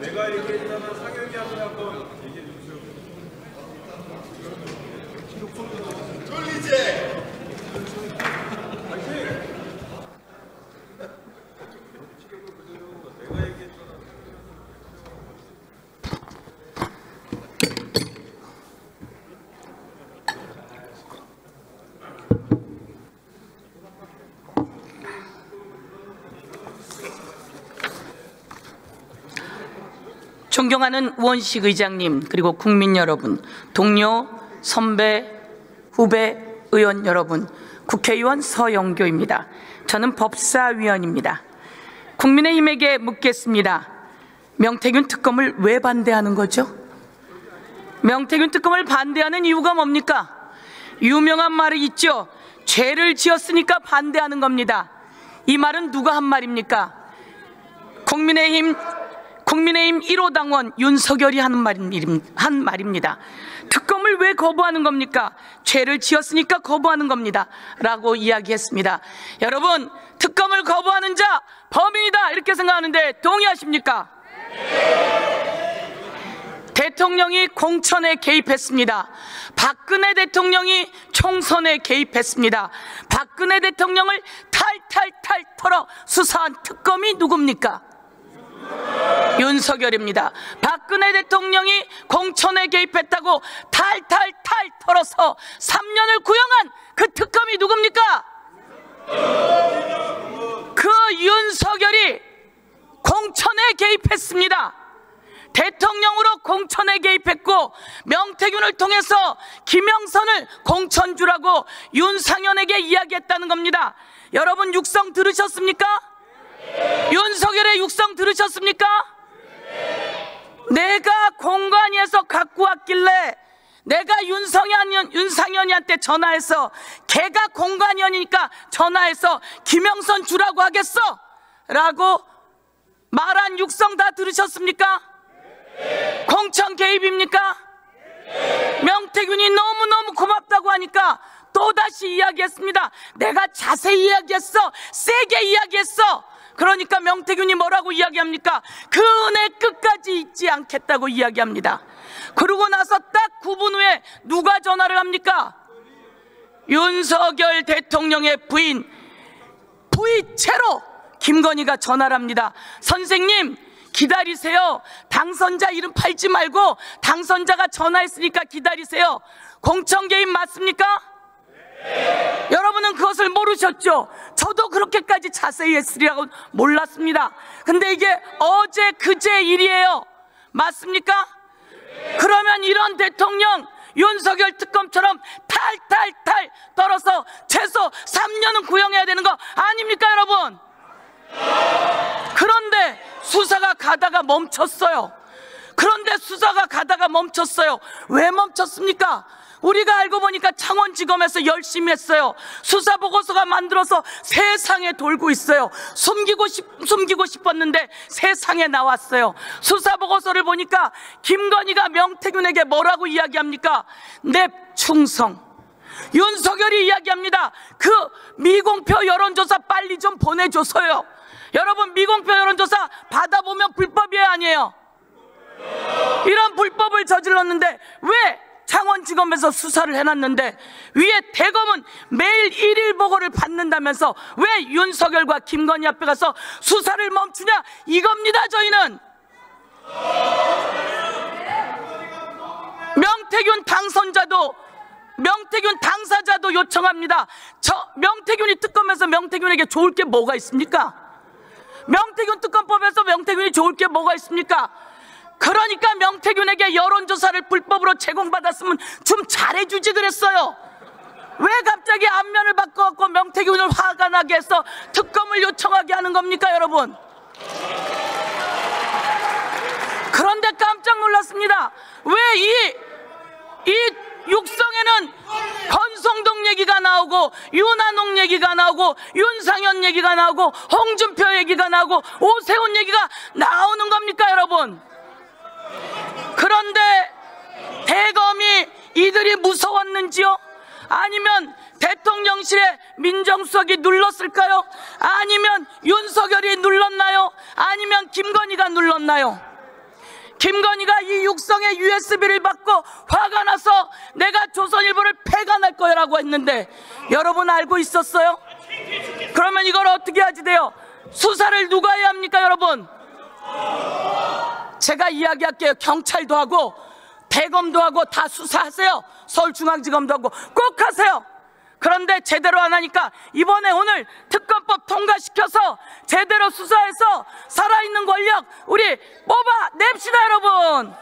내가 얘기했잖아. 상혁이 한번 얘기해 주세요. 졸리지? 존경하는 우원식 의장님, 그리고 국민 여러분, 동료, 선배, 후배, 의원 여러분, 국회의원 서영교입니다. 저는 법사위원입니다. 국민의힘에게 묻겠습니다. 명태균 특검을 왜 반대하는 거죠? 명태균 특검을 반대하는 이유가 뭡니까? 유명한 말이 있죠. 죄를 지었으니까 반대하는 겁니다. 이 말은 누가 한 말입니까? 국민의힘 1호 당원 윤석열이 한 말입니다. 특검을 왜 거부하는 겁니까? 죄를 지었으니까 거부하는 겁니다 라고 이야기했습니다. 여러분, 특검을 거부하는 자 범인이다 이렇게 생각하는데 동의하십니까? 대통령이 공천에 개입했습니다. 박근혜 대통령이 총선에 개입했습니다. 박근혜 대통령을 탈탈탈 털어 수사한 특검이 누굽니까? 윤석열입니다. 박근혜 대통령이 공천에 개입했다고 탈탈탈 털어서 3년을 구형한 그 특검이 누굽니까? 그 윤석열이 공천에 개입했습니다. 대통령으로 공천에 개입했고 명태균을 통해서 김영선을 공천주라고 윤상현에게 이야기했다는 겁니다. 여러분, 육성 들으셨습니까? 윤석열의 육성 들으셨습니까? 내가 공관위에서 갖고 왔길래 내가 윤상현이한테 전화해서 걔가 공관위원이니까 전화해서 김영선 주라고 하겠어 라고 말한 육성 다 들으셨습니까? 공천 개입입니까? 명태균이 너무너무 고맙다고 하니까 또다시 이야기했습니다. 내가 자세히 이야기했어. 세게 이야기했어. 그러니까 명태균이 뭐라고 이야기합니까? 그 은혜 끝까지 잊지 않겠다고 이야기합니다. 그러고 나서 딱 9분 후에 누가 전화를 합니까? 윤석열 대통령의 부인 부이체로 김건희가 전화를 합니다. 선생님 기다리세요. 당선자 이름 팔지 말고 당선자가 전화했으니까 기다리세요. 공천 개입 맞습니까? 네. 여러분은 그것을 모르셨죠? 저도 그렇게까지 자세히 했으리라고 몰랐습니다. 근데 이게 어제 그제 일이에요. 맞습니까? 네. 그러면 이런 대통령 윤석열 특검처럼 탈탈탈 떨어서 최소 3년은 구형해야 되는 거 아닙니까 여러분? 그런데 수사가 가다가 멈췄어요. 왜 멈췄습니까? 우리가 알고 보니까 창원지검에서 열심히 했어요. 수사보고서가 만들어서 세상에 돌고 있어요. 숨기고 싶었는데 세상에 나왔어요. 수사보고서를 보니까 김건희가 명태균에게 뭐라고 이야기합니까? 내 충성. 윤석열이 이야기합니다. 그 미공표 여론조사 빨리 좀 보내줘서요. 여러분, 미공표 여론조사 받아보면 불법이에요, 아니에요? 이런 불법을 저질렀는데 왜 창원지검에서 수사를 해놨는데 위에 대검은 매일 1일 보고를 받는다면서 왜 윤석열과 김건희 앞에 가서 수사를 멈추냐 이겁니다. 저희는 명태균 당사자도 요청합니다. 명태균이 특검에서 명태균에게 좋을 게 뭐가 있습니까? 명태균 특검법에서 명태균이 좋을 게 뭐가 있습니까? 그러니까 명태균에게 여론조사를 불법으로 제공받았으면 좀 잘해주지 그랬어요. 왜 갑자기 안면을 바꿔갖고 명태균을 화가 나게 해서 특검을 요청하게 하는 겁니까 여러분? 그런데 깜짝 놀랐습니다. 왜 이 육성에는 권성동 얘기가 나오고 윤한홍 얘기가 나오고 윤상현 얘기가 나오고 홍준표 얘기가 나오고 오세훈 얘기가 나오는 겁니까 여러분? 그런데 대검이 이들이 무서웠는지요? 아니면 대통령실에 민정수석이 눌렀을까요? 아니면 윤석열이 눌렀나요? 아니면 김건희가 눌렀나요? 김건희가 이 육성의 USB를 받고 화가 나서 내가 조선일보를 폐간할 거라고 했는데 여러분 알고 있었어요? 그러면 이걸 어떻게 하지 돼요? 수사를 누가 해야 합니까 여러분? 제가 이야기할게요. 경찰도 하고 대검도 하고 다 수사하세요. 서울중앙지검도 하고 꼭 하세요. 그런데 제대로 안 하니까 이번에 오늘 특검법 통과시켜서 제대로 수사해서 살아있는 권력 우리 뽑아냅시다 여러분.